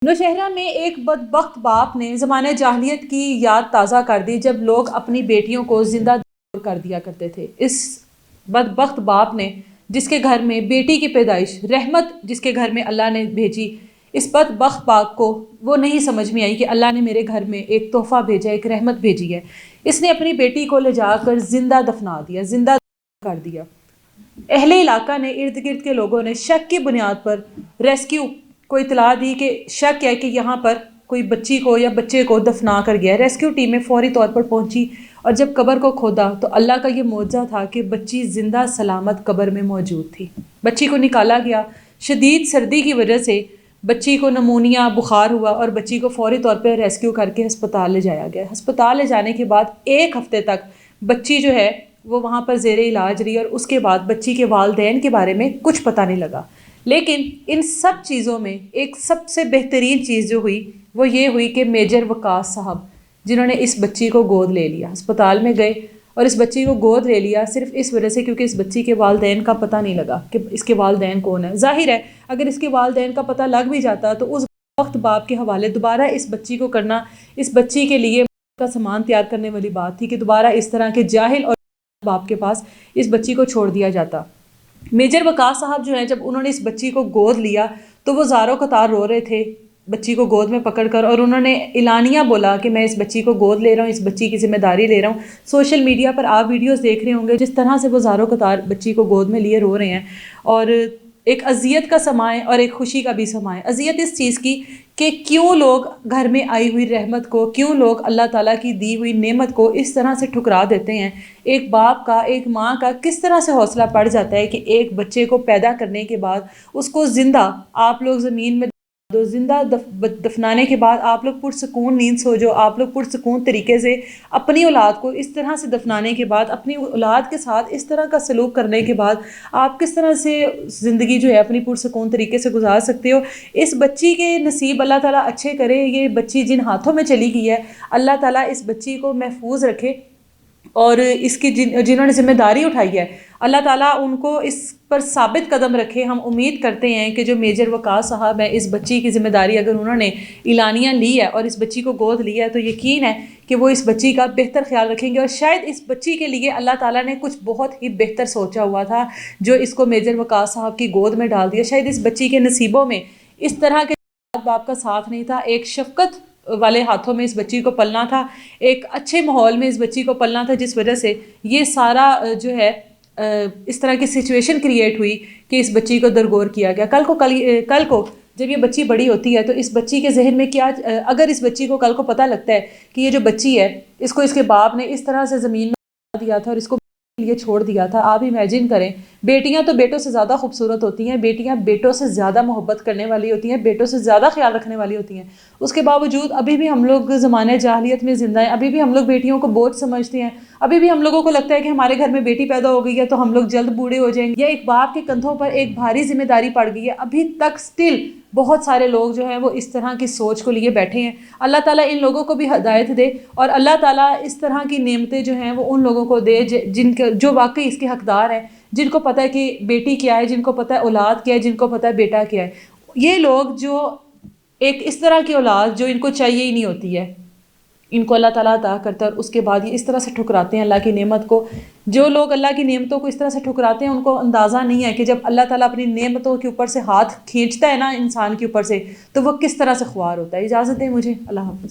نوشہرہ میں ایک بدبخت باپ نے زمانہ جاہلیت کی یاد تازہ کر دی جب لوگ اپنی بیٹیوں کو زندہ کر دیا کرتے تھے۔ اس بدبخت باپ نے جس کے گھر میں بیٹی کی پیدائش رحمت جس کے گھر میں اللہ نے بھیجی، اس بدبخت باپ کو وہ نہیں سمجھ میں آئی کہ اللہ نے میرے گھر میں ایک تحفہ بھیجا، ایک رحمت بھیجی ہے۔ اس نے اپنی بیٹی کو لے جا کر زندہ دفنا دیا، زندہ کر دیا۔ اہل علاقہ نے، ارد گرد کے لوگوں نے شک کی بنیاد پر ریسکیو کو اطلاع دی کہ شک ہے کہ یہاں پر کوئی بچی کو یا بچے کو دفنا کر گیا ہے۔ ریسکیو ٹیمیں فوری طور پر پہنچی اور جب قبر کو کھودا تو اللہ کا یہ معجزہ تھا کہ بچی زندہ سلامت قبر میں موجود تھی۔ بچی کو نکالا گیا۔ شدید سردی کی وجہ سے بچی کو نمونیا، بخار ہوا اور بچی کو فوری طور پہ ریسکیو کر کے ہسپتال لے جایا گیا۔ ہسپتال لے جانے کے بعد ایک ہفتے تک بچی جو ہے وہ وہاں پر زیر علاج رہی اور اس کے بعد بچی کے والدین کے بارے میں کچھ پتہ نہیں لگا۔ لیکن ان سب چیزوں میں ایک سب سے بہترین چیز جو ہوئی وہ یہ ہوئی کہ میجر وقاص صاحب جنہوں نے اس بچی کو گود لے لیا، ہسپتال میں گئے اور اس بچی کو گود لے لیا صرف اس وجہ سے کیونکہ اس بچی کے والدین کا پتہ نہیں لگا کہ اس کے والدین کون ہیں۔ ظاہر ہے اگر اس کے والدین کا پتہ لگ بھی جاتا تو اس وقت باپ کے حوالے دوبارہ اس بچی کو کرنا اس بچی کے لیے کا سامان تیار کرنے والی بات تھی کہ دوبارہ اس طرح کے جاہل اور باپ کے پاس اس بچی کو چھوڑ دیا جاتا۔ میجر وقاص صاحب جو ہیں جب انہوں نے اس بچی کو گود لیا تو وہ زاروں قطار رو رہے تھے بچی کو گود میں پکڑ کر، اور انہوں نے اعلانیہ بولا کہ میں اس بچی کو گود لے رہا ہوں، اس بچی کی ذمہ داری لے رہا ہوں۔ سوشل میڈیا پر آپ ویڈیوز دیکھ رہے ہوں گے جس طرح سے وہ زاروں قطار بچی کو گود میں لیے رو رہے ہیں، اور ایک اذیت کا سماں ہے اور ایک خوشی کا بھی سماں ہے۔ اذیت اس چیز کی کہ کیوں لوگ گھر میں آئی ہوئی رحمت کو، کیوں لوگ اللہ تعالیٰ کی دی ہوئی نعمت کو اس طرح سے ٹھکرا دیتے ہیں۔ ایک باپ کا، ایک ماں کا کس طرح سے حوصلہ پڑ جاتا ہے کہ ایک بچے کو پیدا کرنے کے بعد اس کو زندہ آپ لوگ زمین میں دو، زندہ دفنانے کے بعد آپ لوگ پرسکون نیند سو جو، آپ لوگ پرسکون طریقے سے اپنی اولاد کو اس طرح سے دفنانے کے بعد، اپنی اولاد کے ساتھ اس طرح کا سلوک کرنے کے بعد آپ کس طرح سے زندگی جو ہے اپنی پرسکون طریقے سے گزار سکتے ہو۔ اس بچی کے نصیب اللہ تعالیٰ اچھے کرے، یہ بچی جن ہاتھوں میں چلی گئی ہے اللہ تعالیٰ اس بچی کو محفوظ رکھے، اور اس کی جنہوں نے ذمہ داری اٹھائی ہے اللہ تعالیٰ ان کو اس پر ثابت قدم رکھے۔ ہم امید کرتے ہیں کہ جو میجر وقاص صاحب ہیں اس بچی کی ذمہ داری اگر انہوں نے اعلانیہ لی ہے اور اس بچی کو گود لیا ہے تو یقین ہے کہ وہ اس بچی کا بہتر خیال رکھیں گے، اور شاید اس بچی کے لیے اللہ تعالیٰ نے کچھ بہت ہی بہتر سوچا ہوا تھا جو اس کو میجر وقاص صاحب کی گود میں ڈال دیا۔ شاید اس بچی کے نصیبوں میں اس طرح کے باپ کا ساتھ نہیں تھا، ایک شفقت والے ہاتھوں میں اس بچی کو پلنا تھا، ایک اچھے ماحول میں اس بچی کو پلنا تھا، جس وجہ سے یہ سارا جو ہے اس طرح کی سچویشن کریٹ ہوئی کہ اس بچی کو درگور کیا گیا۔ کل کو جب یہ بچی بڑی ہوتی ہے تو اس بچی کے ذہن میں کیا، اگر اس بچی کو کل کو پتہ لگتا ہے کہ یہ جو بچی ہے اس کو اس کے باپ نے اس طرح سے زمین میں دیا تھا اور اس کو لیے چھوڑ دیا تھا، آپ امیجن کریں۔ بیٹیاں تو بیٹوں سے زیادہ خوبصورت ہوتی ہیں، بیٹیاں بیٹوں سے زیادہ محبت کرنے والی ہوتی ہیں، بیٹوں سے زیادہ خیال رکھنے والی ہوتی ہیں، اس کے باوجود ابھی بھی ہم لوگ زمانہ جاہلیت میں زندہ ہیں، ابھی بھی ہم لوگ بیٹیوں کو بوجھ سمجھتے ہیں، ابھی بھی ہم لوگوں کو لگتا ہے کہ ہمارے گھر میں بیٹی پیدا ہو گئی ہے تو ہم لوگ جلد بوڑھے ہو جائیں گے، یا ایک باپ کے کندھوں پر ایک بھاری ذمہ داری پڑ گئی ہے۔ ابھی تک سٹل بہت سارے لوگ جو ہیں وہ اس طرح کی سوچ کو لیے بیٹھے ہیں۔ اللہ تعالیٰ ان لوگوں کو بھی ہدایت دے، اور اللہ تعالیٰ اس طرح کی نعمتیں جو ہیں وہ ان لوگوں کو دے جو واقعی اس کے حقدار ہیں، جن کو پتہ ہے کہ بیٹی کیا ہے، جن کو پتہ ہے اولاد کیا ہے، جن کو پتہ ہے بیٹا کیا ہے۔ یہ لوگ جو ایک اس طرح کی اولاد جو ان کو چاہیے ہی نہیں ہوتی ہے، ان کو اللہ تعالیٰ عطا کرتا ہے، اور اس کے بعد یہ اس طرح سے ٹھکراتے ہیں اللہ کی نعمت کو۔ جو لوگ اللہ کی نعمتوں کو اس طرح سے ٹھکراتے ہیں ان کو اندازہ نہیں ہے کہ جب اللہ تعالیٰ اپنی نعمتوں کے اوپر سے ہاتھ کھینچتا ہے نا انسان کے اوپر سے تو وہ کس طرح سے خوار ہوتا ہے۔ اجازت دیں مجھے، اللہ حافظ۔